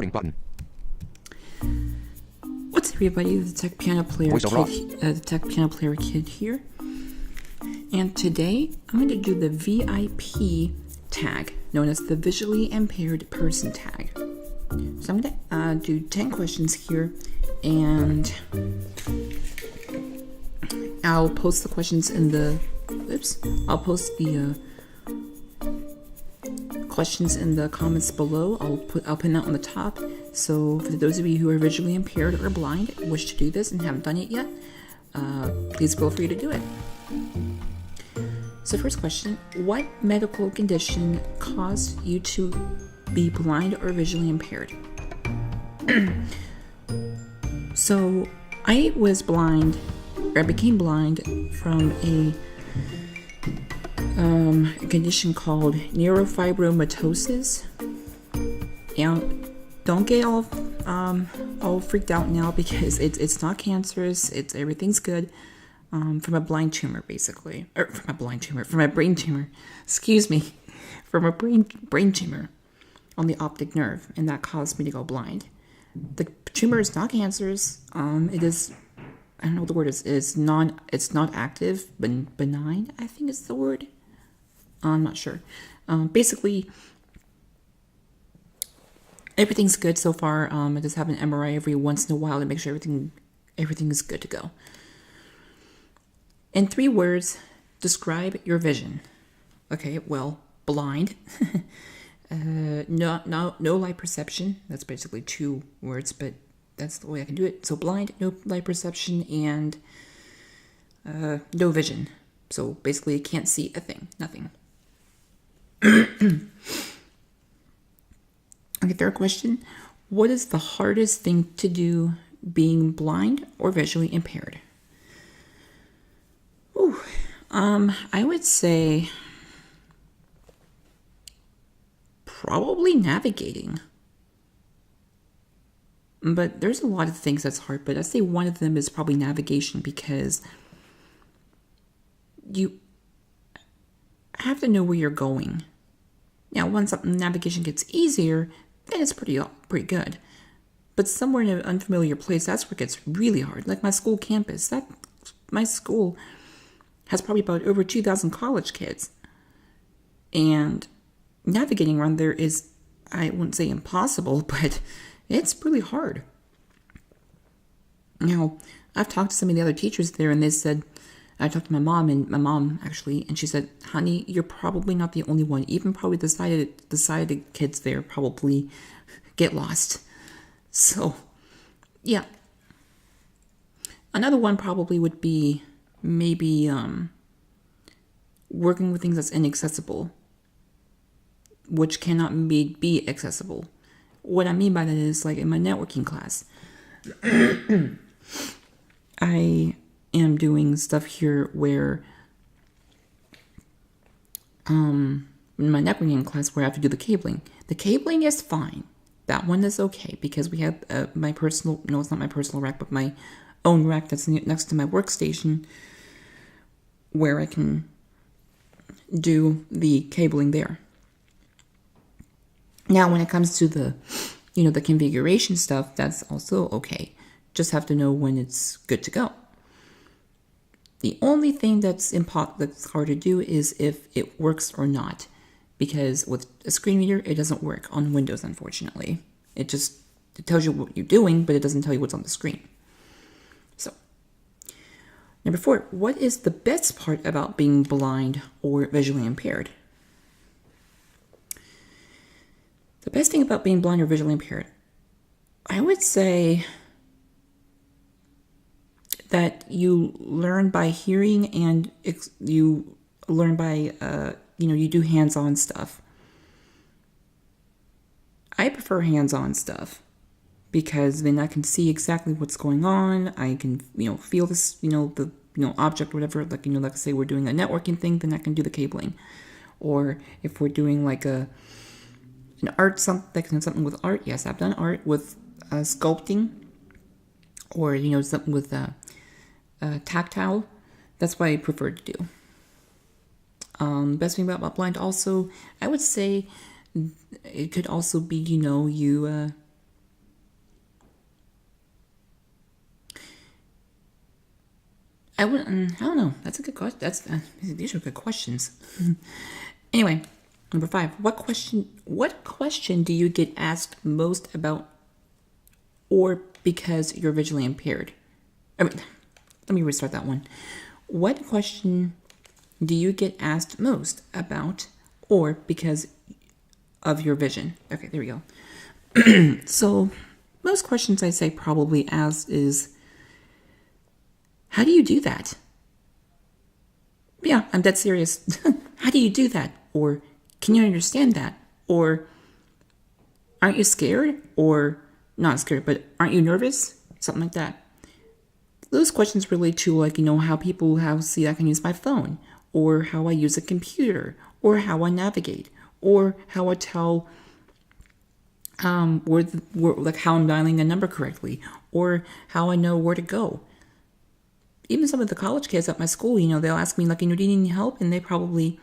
Recording button. What's up, everybody? The Tech Piano Player Kid here. And today I'm going to do the VIP tag, known as the Visually Impaired Person tag. So I'm going to do 10 questions here, and I'll post the questions in the. I'll post the questions in the comments below. I'll pin that on the top. So for those of you who are visually impaired or blind, wish to do this and haven't done it yet, please feel free to do it. So first question, what medical condition caused you to be blind or visually impaired? So I was blind, or I became blind from a condition called neurofibromatosis. And don't get all freaked out now, because it's not cancerous. Everything's good. From a blind tumor, basically, or from a brain tumor. Excuse me, from a brain tumor on the optic nerve, and that caused me to go blind. The tumor is not cancerous. It is, I don't know what the word is. It's not active, but benign, I think is the word. I'm not sure. Basically, everything's good so far. I just have an MRI every once in a while to make sure everything is good to go. In 3 words, describe your vision. Okay, well, blind. No light perception. That's basically 2 words, but that's the way I can do it. So blind, no light perception, and no vision. So basically, you can't see a thing, nothing. Okay, third question. What is the hardest thing to do being blind or visually impaired? I would say probably navigating. But there's a lot of things that's hard, but I'd say one of them is probably navigation, because you have to know where you're going. Now, once navigation gets easier, then it's pretty good. But somewhere in an unfamiliar place, that's where it gets really hard. Like my school campus. My school has probably about over 2,000 college kids. And navigating around there is, I wouldn't say impossible, but it's really hard. Now, I've talked to some of the other teachers there, and they said, I talked to my mom actually, and she said, honey, you're probably not the only one. Even probably the sighted kids there probably get lost. So, yeah. Another one probably would be maybe working with things that's inaccessible, which cannot be accessible. What I mean by that is, like in my networking class, I am doing stuff here where in my networking class where I have to do the cabling. The cabling is fine. That one is okay, because we have it's not my personal rack, but my own rack that's next to my workstation, where I can do the cabling there. Now, when it comes to the configuration stuff, that's also okay. Just have to know when it's good to go. The only thing that's hard to do is if it works or not, because with a screen reader, it doesn't work on Windows, unfortunately. It tells you what you're doing, but it doesn't tell you what's on the screen. So, number 4, what is the best part about being blind or visually impaired? The best thing about being blind or visually impaired, I would say that you learn by hearing, and you learn by, you do hands-on stuff. I prefer hands-on stuff, because then I can see exactly what's going on. I can, feel this, the object, whatever. Like, like I say, we're doing a networking thing, then I can do the cabling. Or if we're doing like an art, something with art. Yes, I've done art with sculpting, or something with tactile. That's what I prefer to do. Best thing about blind also, I would say it could also be, you I would. I don't know. That's a good question. These are good questions. Anyway, number 5. What question do you get asked most about, or because you're visually impaired? I mean, let me restart that one. What question do you get asked most about, or because of your vision? Okay, there we go. So, most questions I say probably asked is, how do you do that? Yeah, I'm dead serious. How do you do that? Or can you understand that? Or aren't you scared? Or not scared, but aren't you nervous? Something like that. Those questions relate to, like, how people see I can use my phone, or how I use a computer, or how I navigate, or how I tell like how I'm dialing a number correctly, or how I know where to go. Even some of the college kids at my school, they'll ask me, like, do you need any help? And they probably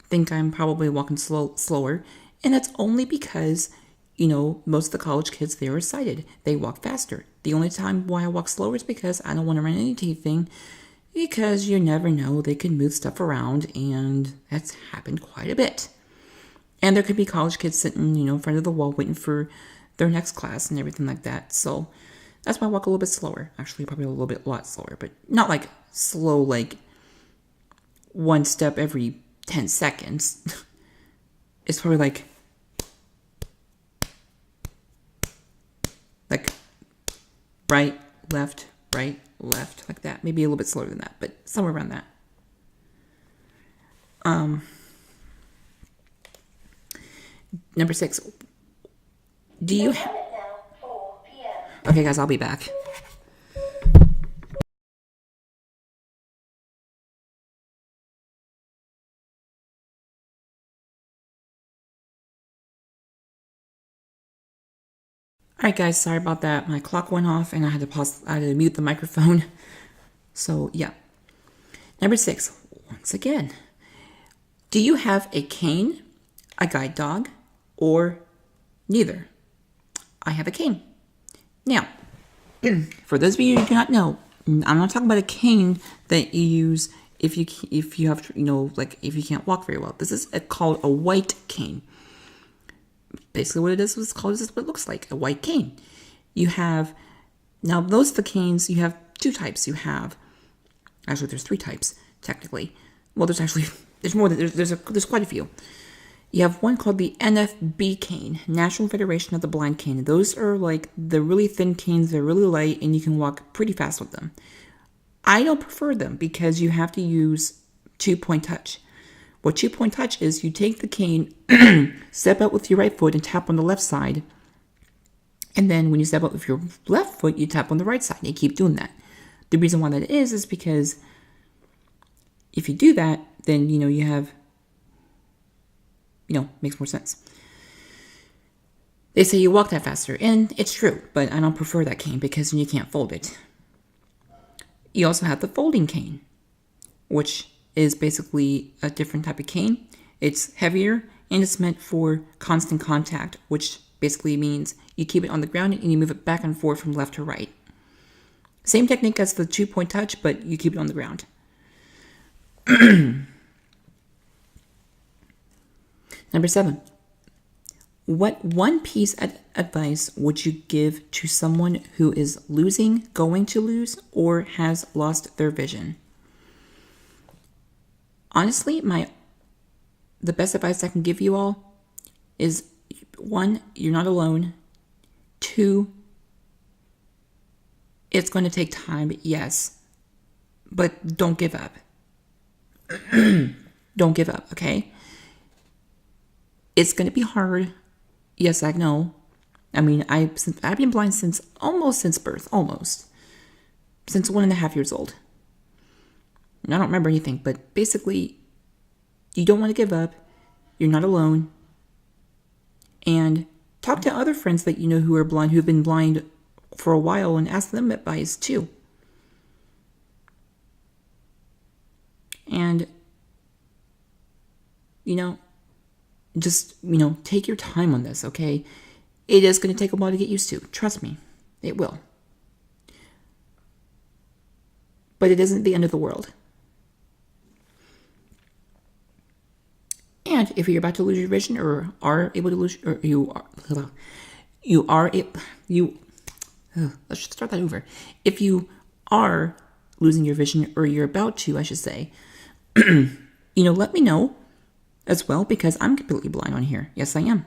think I'm probably walking slower. And that's only because, most of the college kids there are sighted. They walk faster. The only time why I walk slower is because I don't want to run into anything, because you never know, they can move stuff around, and that's happened quite a bit. And there could be college kids sitting, in front of the wall waiting for their next class and everything like that. So that's why I walk a little bit slower. Actually, probably a lot slower, but not like slow, like one step every 10 seconds. It's probably like right, left, like that. Maybe a little bit slower than that, but somewhere around that. Number 6. Do you Okay, guys, I'll be back. Alright, guys, sorry about that. My clock went off and I had to mute the microphone. So, yeah. Number 6, once again. Do you have a cane, a guide dog, or neither? I have a cane. Now, for those of you who do not know, I'm not talking about a cane that you use if you have, like if you can't walk very well. This is called a white cane. Basically what it is called is what it looks like, a white cane. You have, now those are the canes, you have 2 types. Actually there's 3 types, technically. Well, there's more, there's quite a few. You have one called the NFB cane, National Federation of the Blind cane. Those are like the really thin canes. They're really light and you can walk pretty fast with them. I don't prefer them because you have to use 2-point touch. What 2-point touch is, you take the cane, step out with your right foot and tap on the left side. And then when you step out with your left foot, you tap on the right side. And you keep doing that. The reason why that is because if you do that, then, you have, makes more sense. They say you walk that faster, and it's true, but I don't prefer that cane because you can't fold it. You also have the folding cane, which is basically a different type of cane. It's heavier, and it's meant for constant contact, which basically means you keep it on the ground and you move it back and forth from left to right. Same technique as the 2-point touch, but you keep it on the ground. Number 7. What one piece of advice would you give to someone who is losing, going to lose, or has lost their vision? Honestly, the best advice I can give you all is, 1, you're not alone. 2, it's going to take time, yes, but don't give up. Don't give up, okay? It's going to be hard. Yes, I know. I mean, I've been blind since birth, almost. Since 1.5 years old. I don't remember anything, but basically, you don't want to give up. You're not alone. And talk to other friends that you know who are blind, who've been blind for a while, and ask them advice too. And, just, take your time on this, okay? It is going to take a while to get used to. Trust me, it will. but it isn't the end of the world. And if you're about to lose your vision or are able to lose, or let's just start that over. If you are losing your vision, or you're about to, I should say, let me know as well, because I'm completely blind on here. Yes, I am.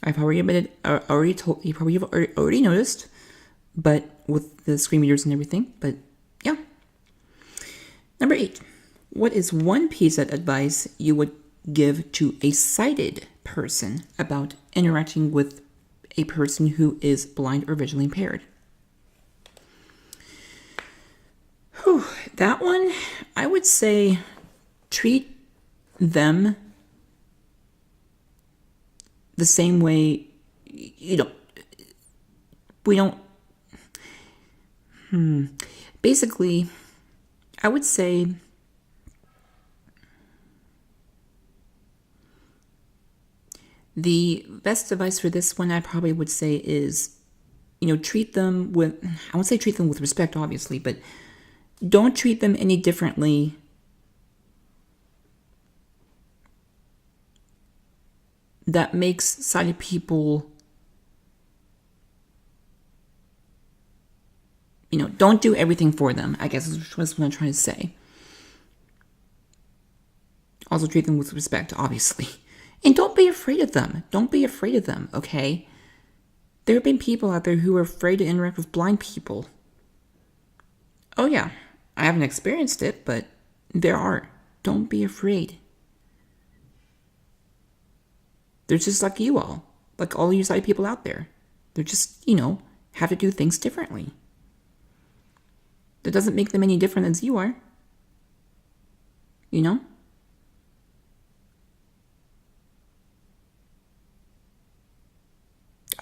I've already admitted, you probably have already noticed, but with the screen readers and everything, but yeah. Number 8, what is one piece of advice you would give to a sighted person about interacting with a person who is blind or visually impaired? Whew, that one, I would say treat them the same way, basically, I would say the best advice for this one, I probably would say is, treat them with, I won't say treat them with respect, obviously, but don't treat them any differently that makes sighted people, don't do everything for them, I guess is what I'm trying to say. Also treat them with respect, obviously. And don't be afraid of them. Don't be afraid of them, okay? There have been people out there who are afraid to interact with blind people. Oh yeah, I haven't experienced it, but there are. Don't be afraid. They're just like you all. Like all you sighted people out there. They're just, have to do things differently. That doesn't make them any different as you are.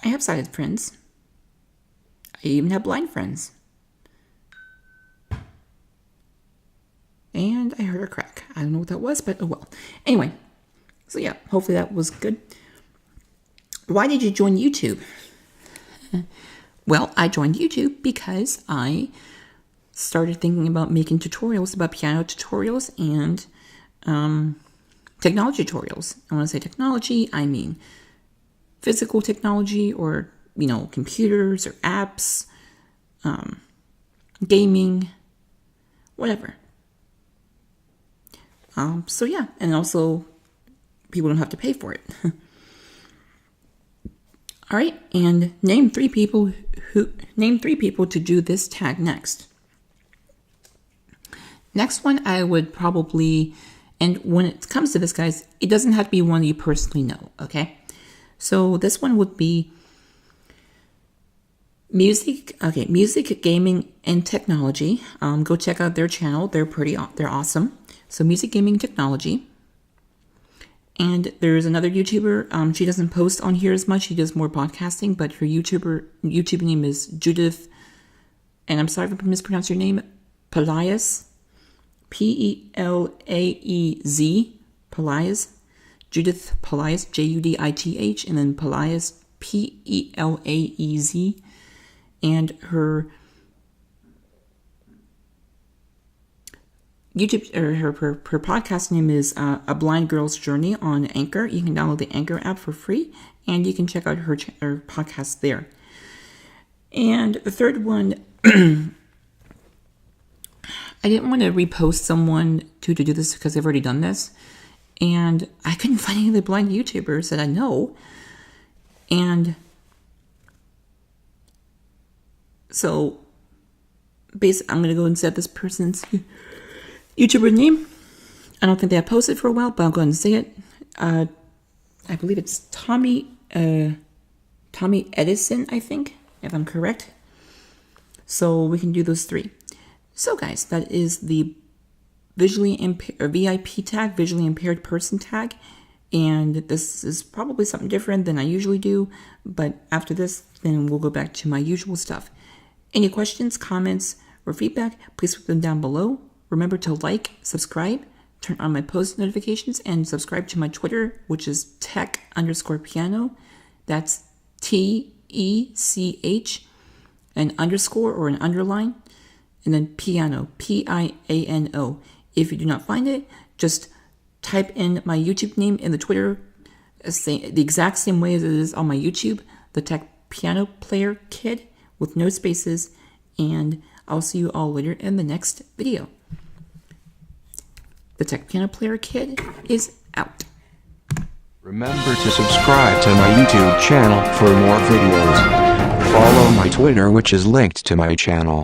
I have sighted friends. I even have blind friends. And I heard a crack. I don't know what that was, but oh well. Anyway, so yeah, hopefully that was good. Why did you join YouTube? Well, I joined YouTube because I started thinking about making tutorials about piano tutorials and technology tutorials. And when I say technology, I mean physical technology, or computers or apps, gaming, whatever. So yeah, and also people don't have to pay for it. All right, and name three people to do this tag next. Next one, I would probably, and when it comes to this, guys, it doesn't have to be one you personally know, okay? So this one would be music, gaming, and technology. Go check out their channel. They're awesome. So music, gaming, technology. And there's another YouTuber. She doesn't post on here as much. She does more podcasting, but her YouTube name is Judith. And I'm sorry if I mispronounce your name. Pelaez. Pelaez. Pelaez. Judith Pelaez. Judith. And then Pelaez. Pelaez. And her YouTube, or her podcast name is A Blind Girl's Journey on Anchor. You can download the Anchor app for free, and you can check out her podcast there. And the third one, I didn't want to repost someone to do this because they've already done this, and I couldn't find any of the blind YouTubers that I know, and so basically, I'm going to go and set this person's YouTuber name. I don't think they have posted for a while, but I'll go ahead and say it. I believe it's Tommy Edison, I think, if I'm correct. So we can do those three. So guys, that is the VIP tag, visually impaired person tag. And this is probably something different than I usually do. But after this, then we'll go back to my usual stuff. Any questions, comments, or feedback, please put them down below. Remember to like, subscribe, turn on my post notifications, and subscribe to my Twitter, which is tech_piano. That's TECH. an underscore or an underline, and then piano, Piano. If you do not find it, just type in my YouTube name in the Twitter, the exact same way as it is on my YouTube, the Tech Piano Player Kid with no spaces, and I'll see you all later in the next video. The Tech Piano Player Kid is out. Remember to subscribe to my YouTube channel for more videos. Follow my Twitter, which is linked to my channel.